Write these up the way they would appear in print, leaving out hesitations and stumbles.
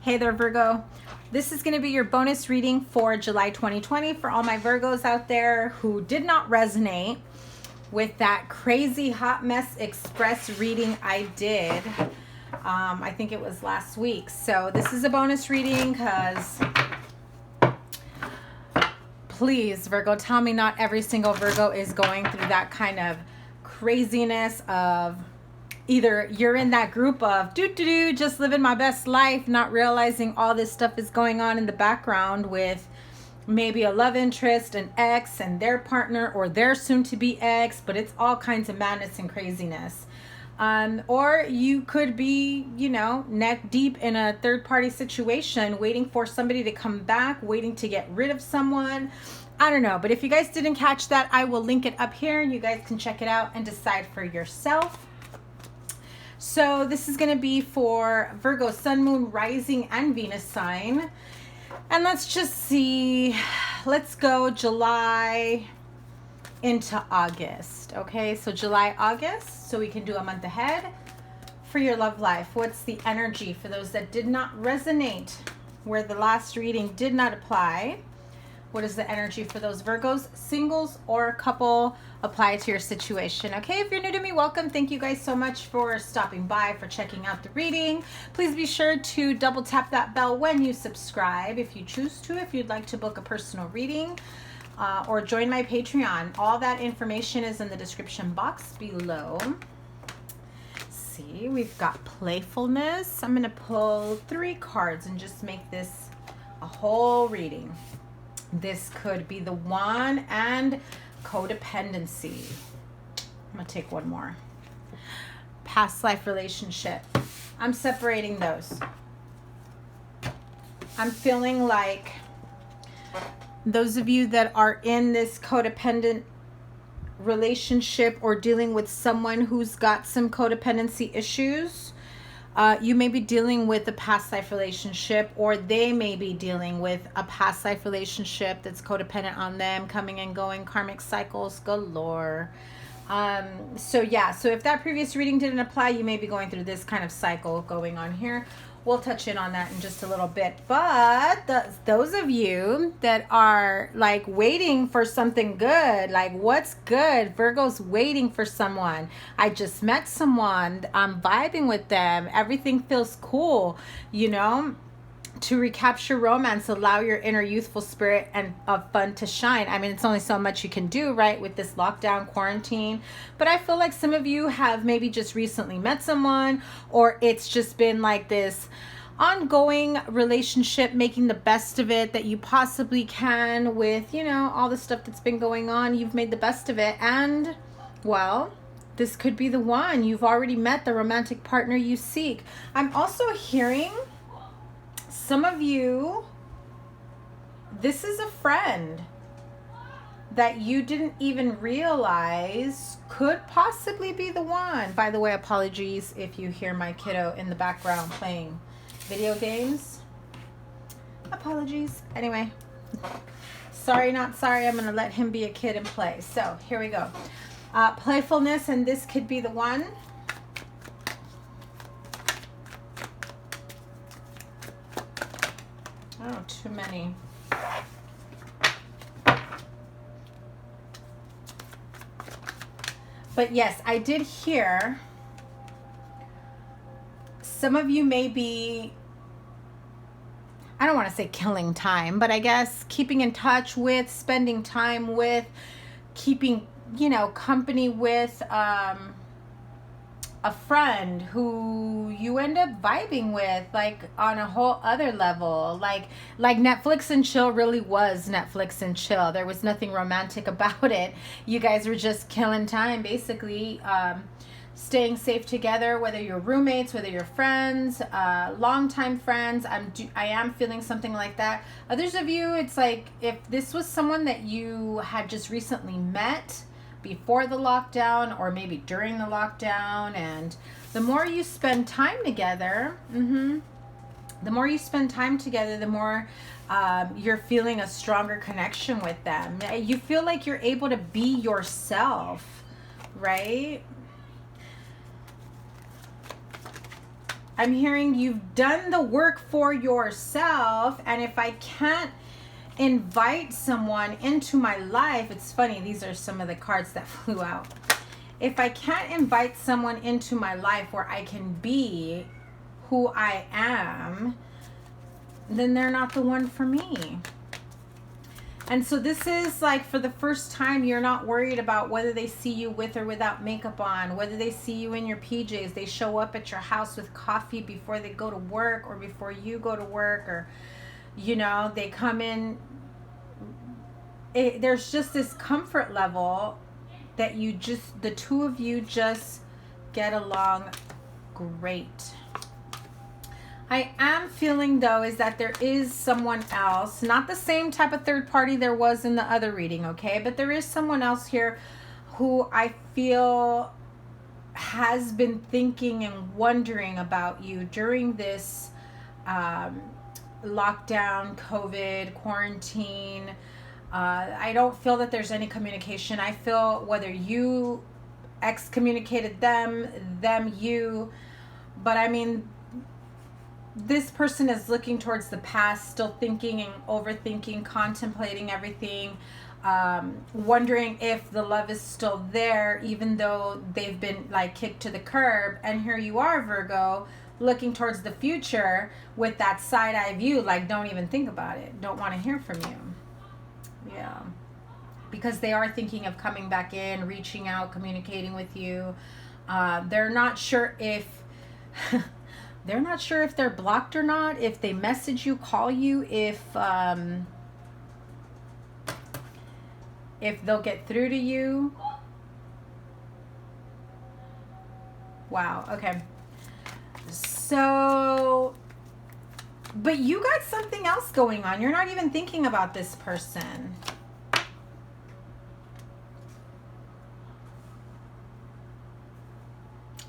Hey there, Virgo. This is going to be your bonus reading for July 2020 for all my Virgos out there who did not resonate with that crazy hot mess express reading I did. I think it was last week. So this is a bonus reading because please, Virgo, tell me not every single Virgo is going through that kind of craziness of either you're in that group of just living my best life, not realizing all this stuff is going on in the background with maybe a love interest, an ex and their partner or their soon-to-be ex, but it's all kinds of madness and craziness. Or you could be, neck deep in a third-party situation, waiting for somebody to come back, waiting to get rid of someone. I don't know, but if you guys didn't catch that, I will link it up here. You guys can check it out and decide for yourself. So this is going to be for Virgo, Sun, Moon, Rising, and Venus sign. And let's just see. Let's go July into August. Okay, so July, August. So we can do a month ahead for your love life. What's the energy for those that did not resonate, where the last reading did not apply? What is the energy for those Virgos, singles or couple? Apply to your situation. Okay, if you're new to me, welcome. Thank you guys so much for stopping by, for checking out the reading. Please be sure to double tap that bell when you subscribe if you choose to, if you'd like to book a personal reading or join my Patreon. All that information is in the description box below. See, we've got playfulness. I'm going to pull 3 cards and just make this a whole reading. This could be the one and codependency. I'm going to take one more. Past life relationship. I'm separating those. I'm feeling like those of you that are in this codependent relationship or dealing with someone who's got some codependency issues, you may be dealing with a past life relationship, or they may be dealing with a past life relationship that's codependent on them, coming and going, karmic cycles galore. So if that previous reading didn't apply, you may be going through this kind of cycle going on here. We'll touch in on that in just a little bit. But those of you that are like waiting for something good, like what's good? Virgo's waiting for someone. I just met someone. I'm vibing with them. Everything feels cool, to recapture romance, allow your inner youthful spirit and of fun to shine. I mean, it's only so much you can do, right, with this lockdown quarantine. But I feel like some of you have maybe just recently met someone, or it's just been like this ongoing relationship, making the best of it that you possibly can with, all the stuff that's been going on. You've made the best of it. And, well, this could be the one. You've already met the romantic partner you seek. I'm also hearing some of you, this is a friend that you didn't even realize could possibly be the one. By the way, apologies if you hear my kiddo in the background playing video games. Apologies. Anyway, sorry, not sorry. I'm going to let him be a kid and play. So here we go. Playfulness, and this could be the one. Oh, too many. But yes, I did hear some of you may be, I don't want to say killing time, but I guess keeping in touch with, spending time with, keeping, company with a friend who you end up vibing with, like on a whole other level, like Netflix and chill really was Netflix and chill. There was nothing romantic about it. You guys were just killing time, basically, staying safe together, whether you're roommates, whether you're friends, longtime friends. I am feeling something like that. Others of you, it's like if this was someone that you had just recently met before the lockdown or maybe during the lockdown, and the more you spend time together, the more you're feeling a stronger connection with them. You feel like you're able to be yourself, right? I'm hearing you've done the work for yourself, and if I can't invite someone into my life, it's funny, these are some of the cards that flew out. If I can't invite someone into my life where I can be who I am, then they're not the one for me. And so this is like, for the first time, you're not worried about whether they see you with or without makeup on, whether they see you in your PJs, they show up at your house with coffee before they go to work or before you go to work, or, you know, they come in. There's just this comfort level that you just, the two of you just get along great. I am feeling, though, is that there is someone else, not the same type of third party there was in the other reading, okay? But there is someone else here who I feel has been thinking and wondering about you during this lockdown, COVID, quarantine. I don't feel that there's any communication. I feel whether you excommunicated them, you, but I mean, this person is looking towards the past, still thinking and overthinking, contemplating everything, wondering if the love is still there, even though they've been like kicked to the curb. And here you are, Virgo, looking towards the future with that side-eye view, like, don't even think about it. Don't want to hear from you. Yeah. Because they are thinking of coming back in, reaching out, communicating with you. They're not sure if... They're not sure if they're blocked or not, if they message you, call you, if they'll get through to you. Wow, okay. So, but you got something else going on. You're not even thinking about this person.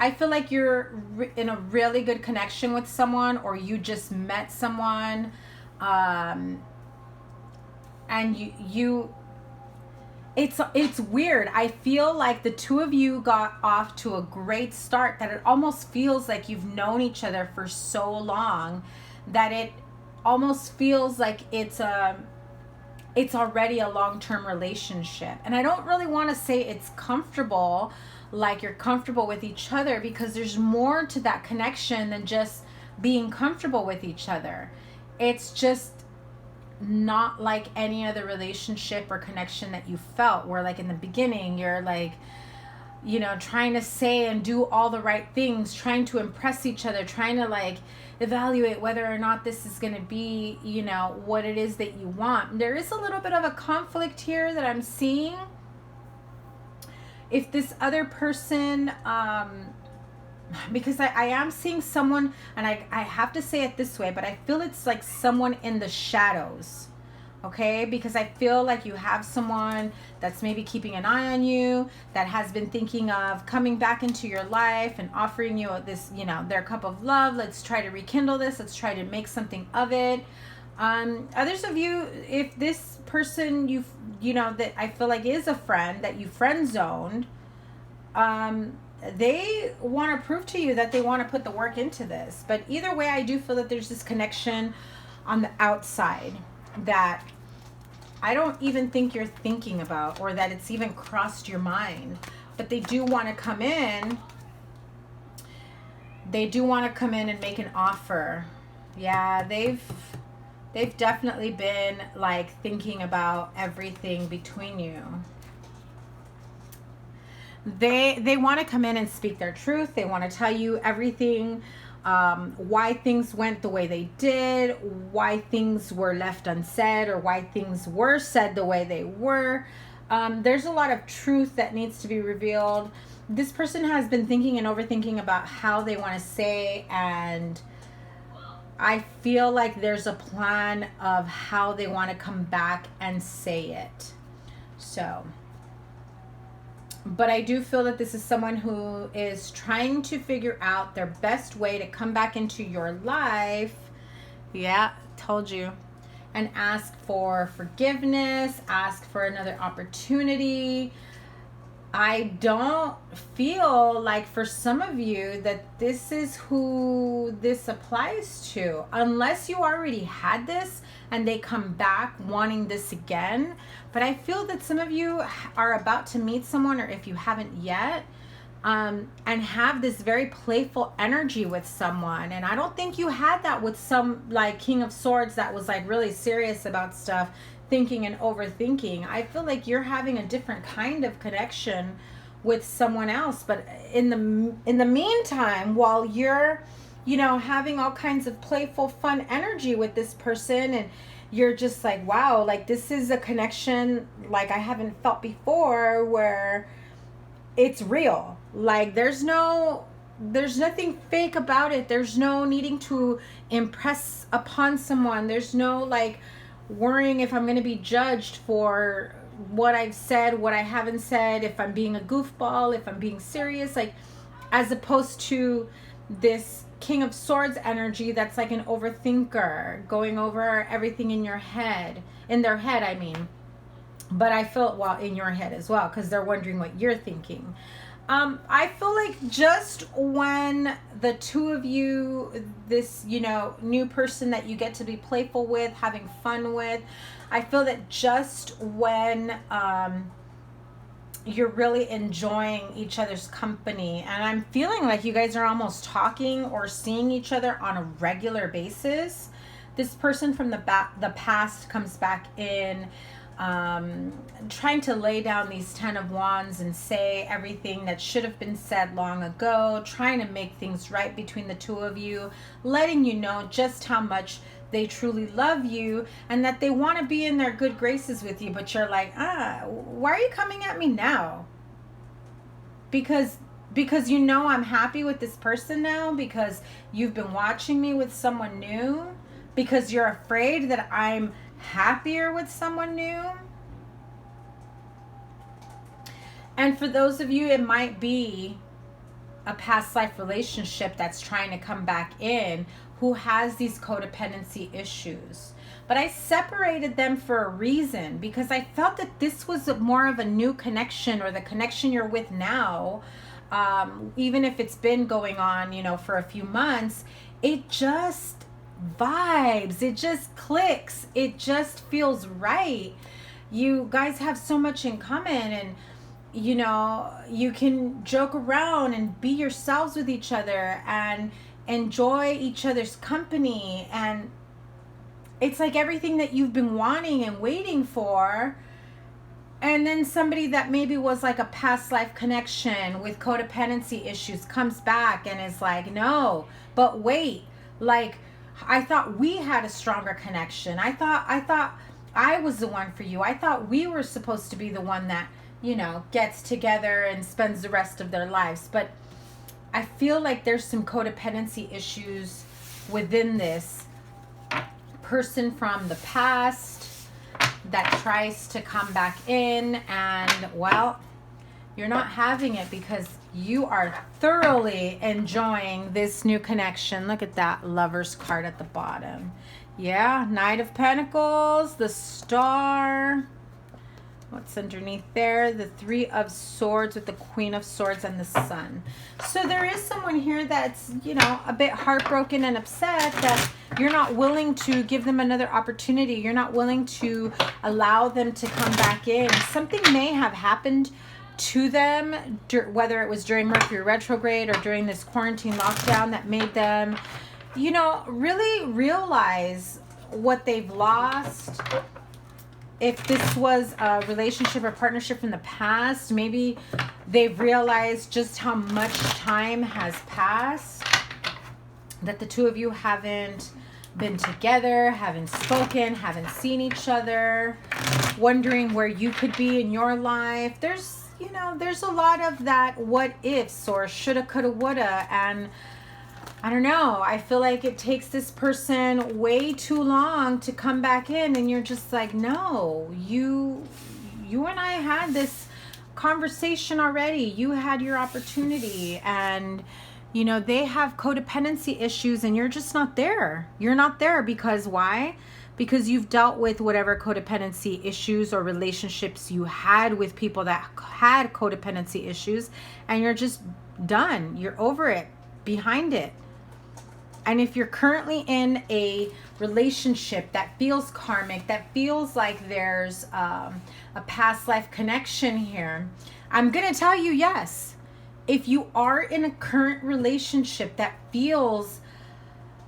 I feel like you're in a really good connection with someone, or you just met someone, and it's weird. I feel like the two of you got off to a great start, that it almost feels like you've known each other for so long that it almost feels like it's already a long-term relationship. And I don't really want to say it's comfortable, like you're comfortable with each other, because there's more to that connection than just being comfortable with each other. It's just not like any other relationship or connection that you felt, where like in the beginning you're like, you know, trying to say and do all the right things, trying to impress each other, trying to like evaluate whether or not this is going to be, you know, what it is that you want. There is a little bit of a conflict here that I'm seeing. If this other person, because I am seeing someone, and I have to say it this way, but I feel it's like someone in the shadows, okay? Because I feel like you have someone that's maybe keeping an eye on you, that has been thinking of coming back into your life and offering you this, you know, their cup of love. Let's try to rekindle this. Let's try to make something of it. Others of you, if this person you know, that I feel like is a friend that you friend zoned, they want to prove to you that they want to put the work into this. But either way, I do feel that there's this connection on the outside that I don't even think you're thinking about, or that it's even crossed your mind. But they do want to come in. They do want to come in and make an offer. Yeah, they've definitely been like thinking about everything between you. They want to come in and speak their truth. They want to tell you everything, why things went the way they did, why things were left unsaid, or why things were said the way they were. There's a lot of truth that needs to be revealed. This person has been thinking and overthinking about how they want to say, and I feel like there's a plan of how they want to come back and say it. So, but I do feel that this is someone who is trying to figure out their best way to come back into your life. Yeah, told you. And ask for forgiveness, ask for another opportunity. I don't feel like for some of you that this is who this applies to, unless you already had this and they come back wanting this again. But I feel that some of you are about to meet someone, or if you haven't yet, and have this very playful energy with someone. And I don't think you had that with some like King of Swords that was like really serious about stuff, thinking and overthinking. I feel like you're having a different kind of connection with someone else. But in the meantime, while you're, you know, having all kinds of playful, fun energy with this person, and you're just like, wow, like this is a connection like I haven't felt before, where it's real. Like there's nothing fake about it. There's no needing to impress upon someone. There's no like worrying if I'm going to be judged for what I've said, what I haven't said, if I'm being a goofball, if I'm being serious, like, as opposed to this King of Swords energy that's like an overthinker, going over everything in your head, in their head, I mean. But I feel, well, in your head as well, because they're wondering what you're thinking. I feel like just when the two of you, this, you know, new person that you get to be playful with, having fun with, I feel that just when you're really enjoying each other's company, and I'm feeling like you guys are almost talking or seeing each other on a regular basis, this person from the past comes back in, trying to lay down these 10 of Wands and say everything that should have been said long ago, trying to make things right between the two of you, letting you know just how much they truly love you and that they want to be in their good graces with you. But you're like, why are you coming at me now? Because you know I'm happy with this person now, because you've been watching me with someone new, because you're afraid that I'm happier with someone new. And for those of you, it might be a past life relationship that's trying to come back in, who has these codependency issues. But I separated them for a reason, because I felt that this was more of a new connection, or the connection you're with now, even if it's been going on, you know, for a few months. It just vibes, it just clicks, it just feels right. You guys have so much in common, and you know, you can joke around and be yourselves with each other and enjoy each other's company, and it's like everything that you've been wanting and waiting for. And then somebody that maybe was like a past life connection with codependency issues comes back and is like, no, but wait, like, I thought we had a stronger connection. I thought I was the one for you. I thought we were supposed to be the one that, you know, gets together and spends the rest of their lives. But I feel like there's some codependency issues within this person from the past that tries to come back in, and well, you're not having it because you are thoroughly enjoying this new connection. Look at that Lover's card at the bottom. Yeah, Knight of Pentacles, the Star. What's underneath there? The Three of Swords with the Queen of Swords and the Sun. So there is someone here that's, you know, a bit heartbroken and upset that you're not willing to give them another opportunity. You're not willing to allow them to come back in. Something may have happened to them, whether it was during Mercury retrograde or during this quarantine lockdown, that made them, you know, really realize what they've lost. If this was a relationship or partnership in the past, maybe they've realized just how much time has passed, that the two of you haven't been together, haven't spoken, haven't seen each other, wondering where you could be in your life. There's, you know, there's a lot of that what ifs or shoulda, coulda, woulda, and I don't know. I feel like it takes this person way too long to come back in, and you're just like, no, you and I had this conversation already. You had your opportunity, and You know, they have codependency issues and you're just not there. You're not there because why? Because you've dealt with whatever codependency issues or relationships you had with people that had codependency issues, and you're just done. You're over it, behind it. And if you're currently in a relationship that feels karmic, that feels like there's a past life connection here, I'm going to tell you yes. If you are in a current relationship that feels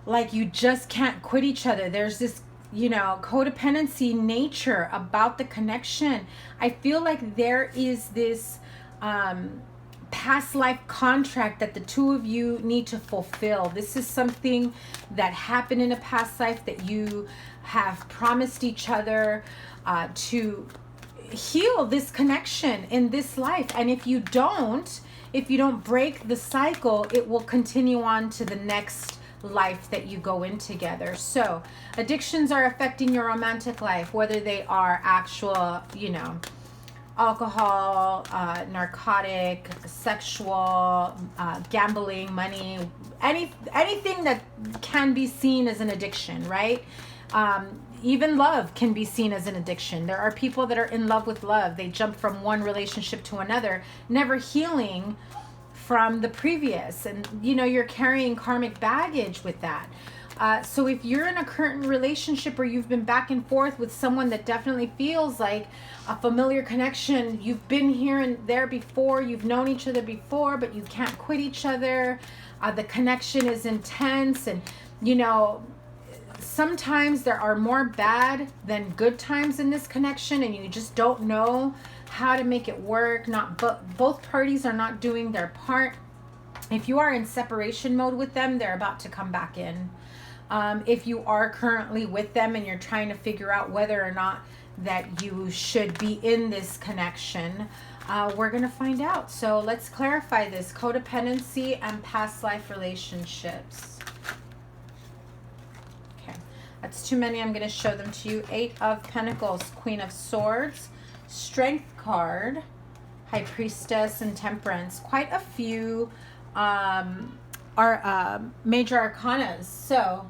like you just can't quit each other, there's this, you know, codependency nature about the connection. I feel like there is this past life contract that the two of you need to fulfill. This is something that happened in a past life that you have promised each other to heal this connection in this life. And if you don't break the cycle, it will continue on to the next life that you go in together. So addictions are affecting your romantic life, whether they are actual, you know, alcohol, narcotic, sexual, gambling, money, anything that can be seen as an addiction, right? Even love can be seen as an addiction. There are people that are in love with love. They jump from one relationship to another, never healing from the previous. And, you know, you're carrying karmic baggage with that. So if you're in a current relationship or you've been back and forth with someone that definitely feels like a familiar connection, you've been here and there before, you've known each other before, but you can't quit each other. The connection is intense, and, you know, sometimes there are more bad than good times in this connection, and you just don't know how to make it work. Both parties are not doing their part. If you are in separation mode with them, they're about to come back in. If you are currently with them and you're trying to figure out whether or not that you should be in this connection, we're going to find out. So let's clarify this: codependency and past life relationships. Okay, that's too many. I'm going to show them to you. 8 of Pentacles, Queen of Swords, Strength card, High Priestess, and Temperance. Quite a few are major arcanas. So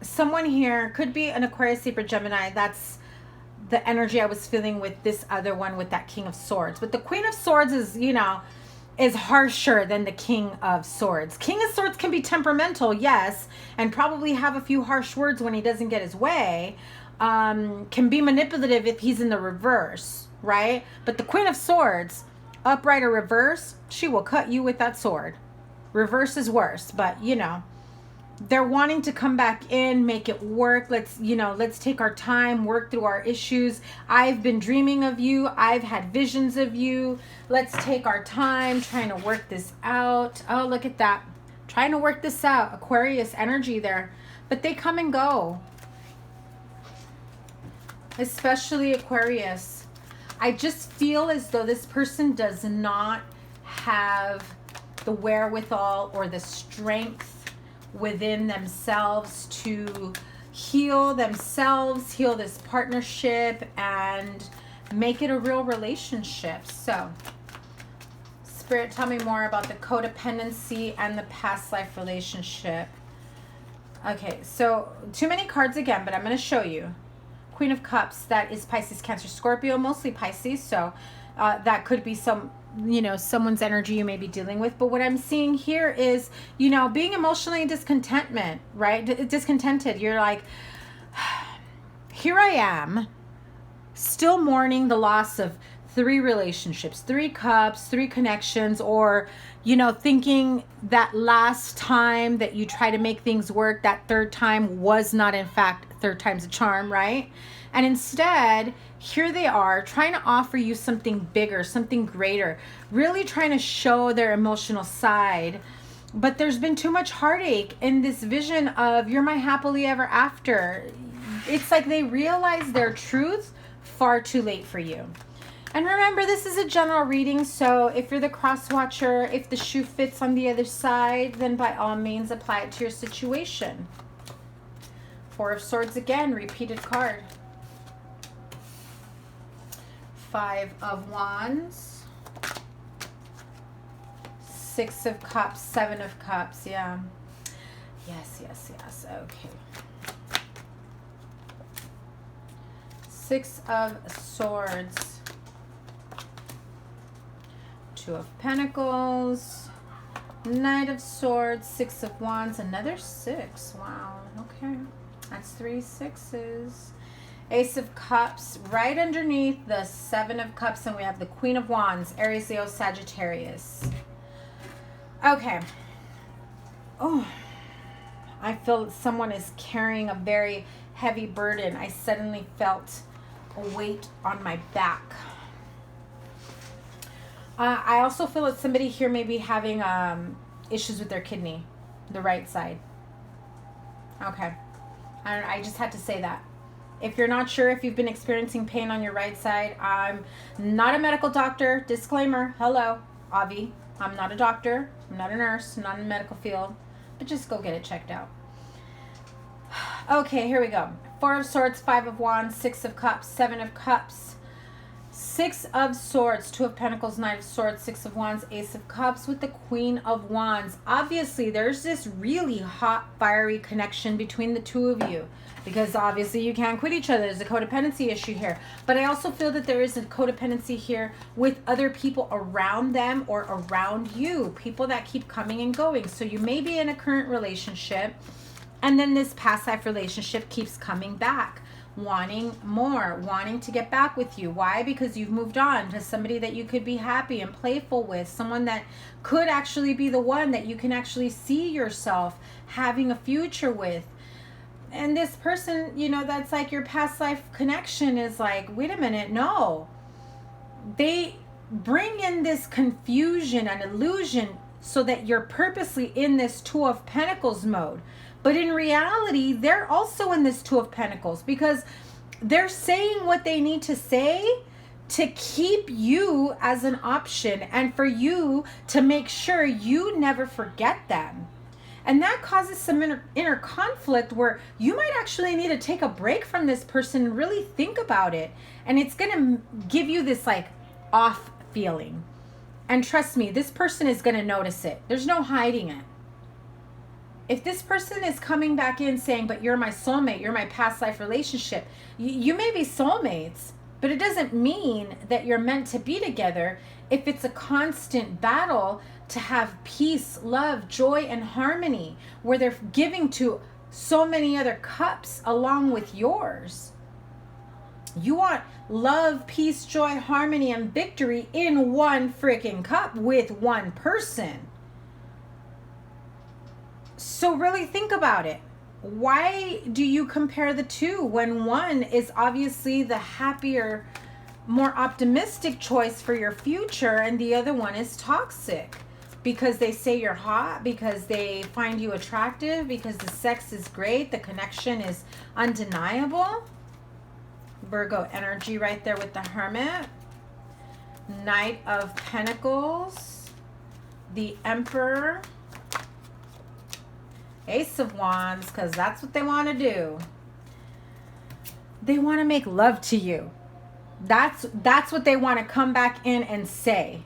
someone here could be an Aquarius, Libra, Gemini. That's the energy I was feeling with this other one with that King of Swords. But the Queen of Swords is, you know, is harsher than the King of Swords. King of Swords can be temperamental, yes, and probably have a few harsh words when he doesn't get his way. Can be manipulative if he's in the reverse, right? But the Queen of Swords, upright or reverse, she will cut you with that sword. Reverse is worse, but, you know, they're wanting to come back in, make it work. Let's take our time, work through our issues. I've been dreaming of you. I've had visions of you. Let's take our time trying to work this out. Oh, look at that. Trying to work this out. Aquarius energy there. But they come and go. Especially Aquarius. I just feel as though this person does not have the wherewithal or the strength within themselves to heal themselves, heal this partnership, and make it a real relationship. So, Spirit, tell me more about the codependency and the past life relationship. Okay, so too many cards again, but I'm going to show you. Queen of Cups, that is Pisces, Cancer, Scorpio, mostly Pisces. So that could be someone's energy you may be dealing with. But what I'm seeing here is, being emotionally discontented, right? Discontented. You're like, here I am, still mourning the loss of 3 relationships, 3 cups, 3 connections, or, thinking that last time that you try to make things work, that third time was not, in fact, third time's a charm, right? And instead, here they are trying to offer you something bigger, something greater, really trying to show their emotional side. But there's been too much heartache in this vision of you're my happily ever after. It's like they realize their truth far too late for you. And remember, this is a general reading, so if you're the cross watcher, if the shoe fits on the other side, then by all means apply it to your situation. 4 of Swords again, repeated card. 5 of Wands. Six of Cups, Seven of Cups. Yeah. Yes, yes, yes. Okay. Six of Swords. Two of Pentacles. Knight of Swords. Six of Wands. Another six. Wow. Okay. That's 3 sixes. Ace of Cups. Right underneath the Seven of Cups. And we have the Queen of Wands. Aries, Leo, Sagittarius. Okay. Oh. I feel someone is carrying a very heavy burden. I suddenly felt a weight on my back. I also feel that somebody here may be having issues with their kidney, the right side. Okay. I just had to say that. If you're not sure if you've been experiencing pain on your right side, I'm not a medical doctor. Disclaimer. Hello, Avi. I'm not a doctor. I'm not a nurse. I'm not in the medical field. But just go get it checked out. Okay, here we go. Four of Swords, Five of Wands, Six of Cups, Seven of Cups, Six of Swords, Two of Pentacles, Knight of Swords, Six of Wands, Ace of Cups with the Queen of Wands. Obviously, there's this really hot, fiery connection between the two of you because obviously you can't quit each other. There's a codependency issue here. But I also feel that there is a codependency here with other people around them or around you, people that keep coming and going. So you may be in a current relationship and then this past life relationship keeps coming back, wanting more, wanting to get back with you. Why? Because you've moved on to somebody that you could be happy and playful with, someone that could actually be the one that you can actually see yourself having a future with. And this person, you know, that's like your past life connection is like, wait a minute, no. They bring in this confusion and illusion so that you're purposely in this Two of Pentacles mode. But in reality, they're also in this Two of Pentacles because they're saying what they need to say to keep you as an option and for you to make sure you never forget them. And that causes some inner conflict where you might actually need to take a break from this person and really think about it. And it's going to give you this like off feeling. And trust me, this person is going to notice it. There's no hiding it. If this person is coming back in saying, but you're my soulmate, you're my past life relationship, you may be soulmates, but it doesn't mean that you're meant to be together if it's a constant battle to have peace, love, joy, and harmony, where they're giving to so many other cups along with yours. You want love, peace, joy, harmony, and victory in one freaking cup with one person. So really think about it. Why do you compare the two when one is obviously the happier, more optimistic choice for your future and the other one is toxic? Because they say you're hot, because they find you attractive, because the sex is great, the connection is undeniable. Virgo energy right there with the Hermit. Knight of Pentacles. The Emperor. Ace of Wands, because that's what they want to do. They want to make love to you. That's what they want to come back in and say.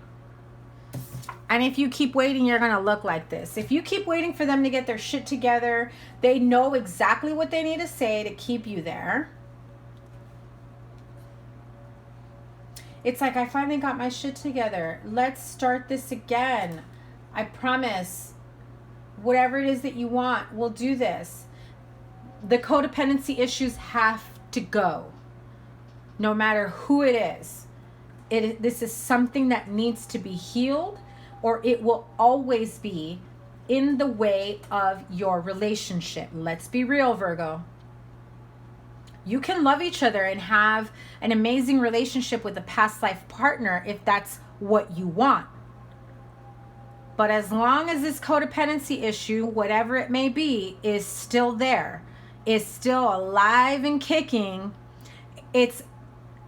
And if you keep waiting, you're going to look like this. If you keep waiting for them to get their shit together, they know exactly what they need to say to keep you there. It's like, I finally got my shit together. Let's start this again. I promise. Whatever it is that you want, we'll do this. The codependency issues have to go. No matter who it is. This is something that needs to be healed, or it will always be in the way of your relationship. Let's be real, Virgo. You can love each other and have an amazing relationship with a past life partner if that's what you want. But as long as this codependency issue, whatever it may be, is still there, is still alive and kicking, it's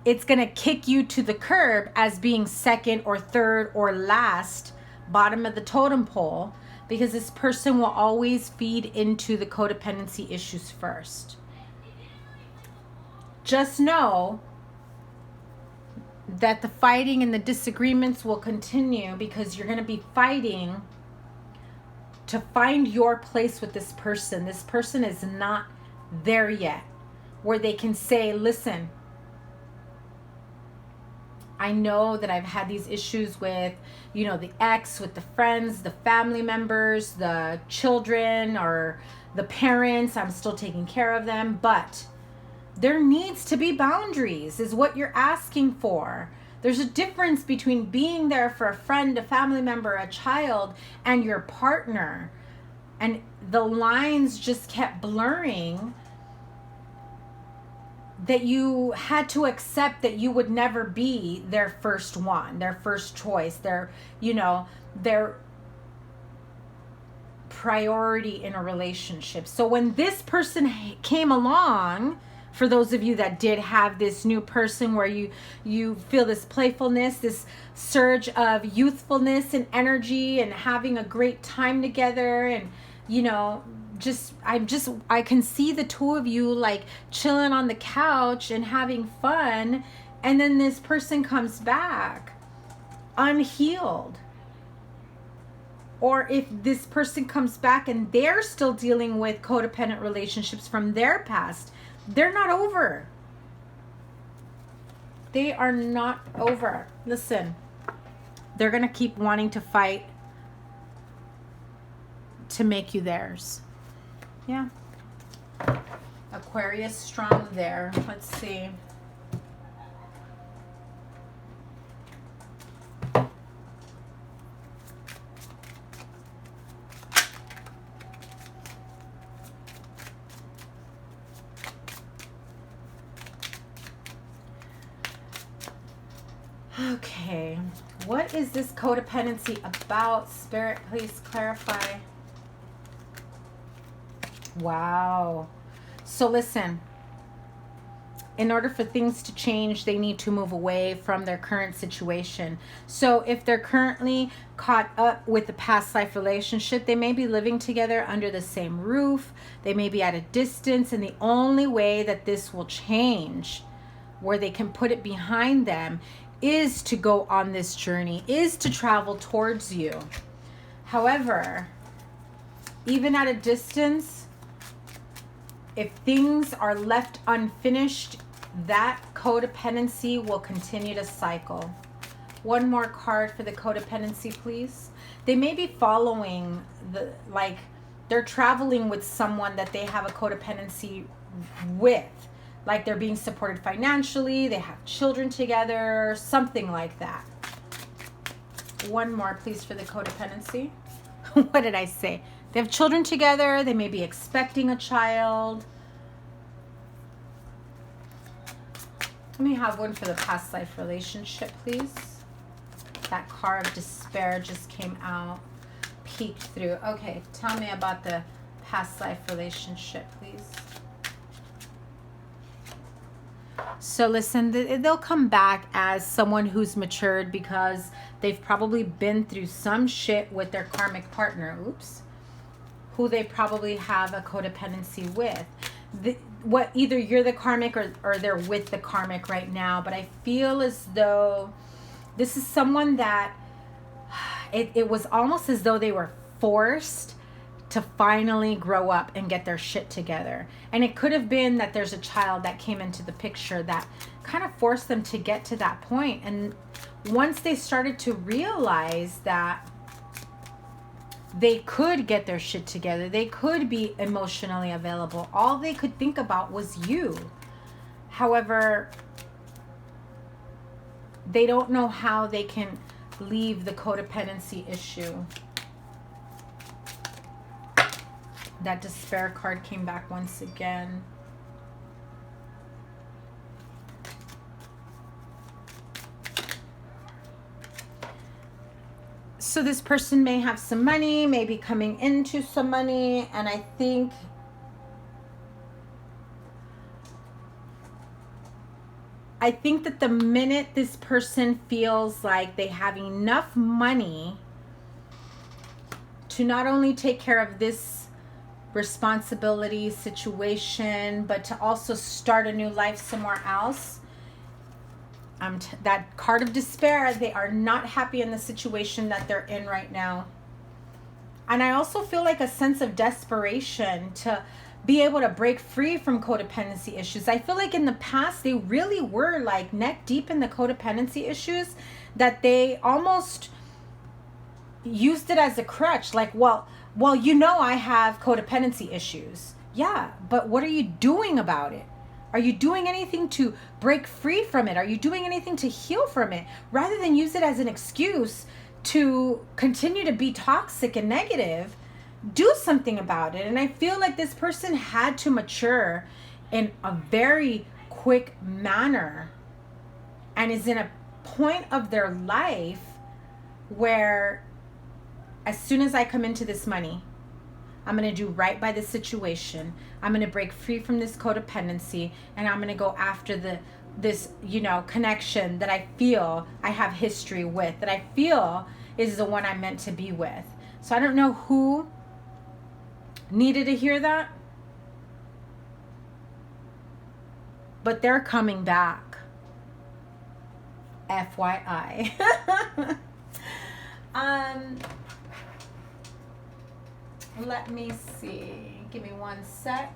going to kick you to the curb as being second or third or last, bottom of the totem pole, because this person will always feed into the codependency issues first. Just know that the fighting and the disagreements will continue because you're going to be fighting to find your place with this person. This person is not there yet where they can say, listen, I know that I've had these issues with, you know, the ex, with the friends, the family members, the children, or the parents. I'm still taking care of them, but there needs to be boundaries, is what you're asking for. There's a difference between being there for a friend, a family member, a child, and your partner. And the lines just kept blurring, that you had to accept that you would never be their first one, their first choice, their, you know, their priority in a relationship. So when this person came along, for those of you that did have this new person where you feel this playfulness, this surge of youthfulness and energy and having a great time together, and, you know, I can see the two of you like chilling on the couch and having fun, and then this person comes back unhealed. Or if this person comes back and they're still dealing with codependent relationships from their past, they're not over. They are not over. Listen, they're going to keep wanting to fight to make you theirs. Yeah. Aquarius strong there. Let's see. Okay, what is this codependency about? Spirit, please clarify. Wow. So listen, in order for things to change, they need to move away from their current situation. So if they're currently caught up with the past life relationship, they may be living together under the same roof. They may be at a distance, and the only way that this will change, where they can put it behind them, is to go on this journey, is to travel towards you. However, even at a distance, if things are left unfinished, that codependency will continue to cycle. One more card for the codependency, please. They may be following they're traveling with someone that they have a codependency with. Like they're being supported financially, they have children together, something like that. One more, please, for the codependency. What did I say? They have children together, they may be expecting a child. Let me have one for the past life relationship, please. That card of despair just came out, peeked through. Okay, tell me about the past life relationship, please. So listen, they'll come back as someone who's matured because they've probably been through some shit with their karmic partner, who they probably have a codependency with. Either you're the karmic or they're with the karmic right now, but I feel as though this is someone that it was almost as though they were forced to finally grow up and get their shit together. And it could have been that there's a child that came into the picture that kind of forced them to get to that point. And once they started to realize that they could get their shit together, they could be emotionally available, all they could think about was you. However, they don't know how they can leave the codependency issue. That despair card came back once again. So this person may have some money, may be coming into some money, and I think that the minute this person feels like they have enough money to not only take care of this responsibility situation, but to also start a new life somewhere else, that card of despair, they are not happy in the situation that they're in right now. And I also feel like a sense of desperation to be able to break free from codependency issues. I feel like in the past, they really were like neck deep in the codependency issues, that they almost used it as a crutch. Like, well, you know, I have codependency issues. Yeah, but what are you doing about it? Are you doing anything to break free from it? Are you doing anything to heal from it? Rather than use it as an excuse to continue to be toxic and negative, do something about it. And I feel like this person had to mature in a very quick manner and is in a point of their life where as soon as I come into this money, I'm going to do right by the situation. I'm going to break free from this codependency, and I'm going to go after this, you know, connection that I feel I have history with, that I feel is the one I'm meant to be with. So I don't know who needed to hear that, but they're coming back. FYI. Let me see. Give me one sec.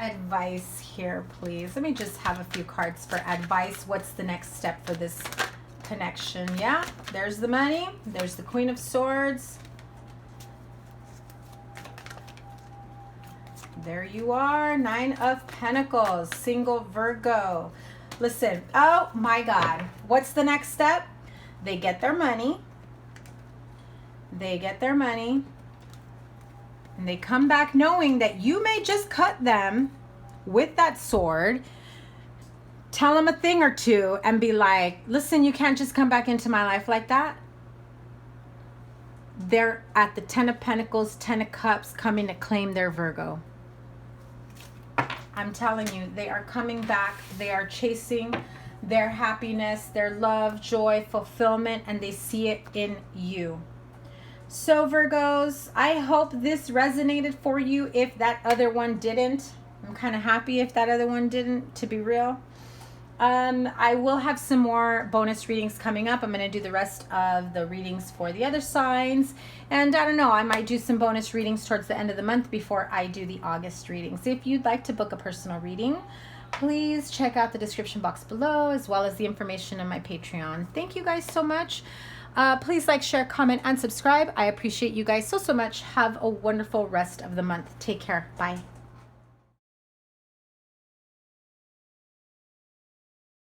Advice here, please. Let me just have a few cards for advice. What's the next step for this connection? Yeah, there's the money. There's the Queen of Swords. There you are. 9 of Pentacles. Single Virgo. Listen. Oh my God. What's the next step? They get their money. They get their money. And they come back knowing that you may just cut them with that sword. Tell them a thing or two and be like, listen, you can't just come back into my life like that. They're at the 10 of Pentacles, 10 of Cups, coming to claim their Virgo. I'm telling you, they are coming back. They are chasing their happiness, their love, joy, fulfillment, and they see it in you. So Virgos, I hope this resonated for you. If that other one didn't, I'm kind of happy if that other one didn't, to be real. I will have some more bonus readings coming up. I'm going to do the rest of the readings for the other signs. And I don't know, I might do some bonus readings towards the end of the month before I do the August readings. If you'd like to book a personal reading, please check out the description box below, as well as the information on my Patreon. Thank you guys so much. Please like, share, comment, and subscribe. I appreciate you guys so much. Have a wonderful rest of the month. Take care. Bye.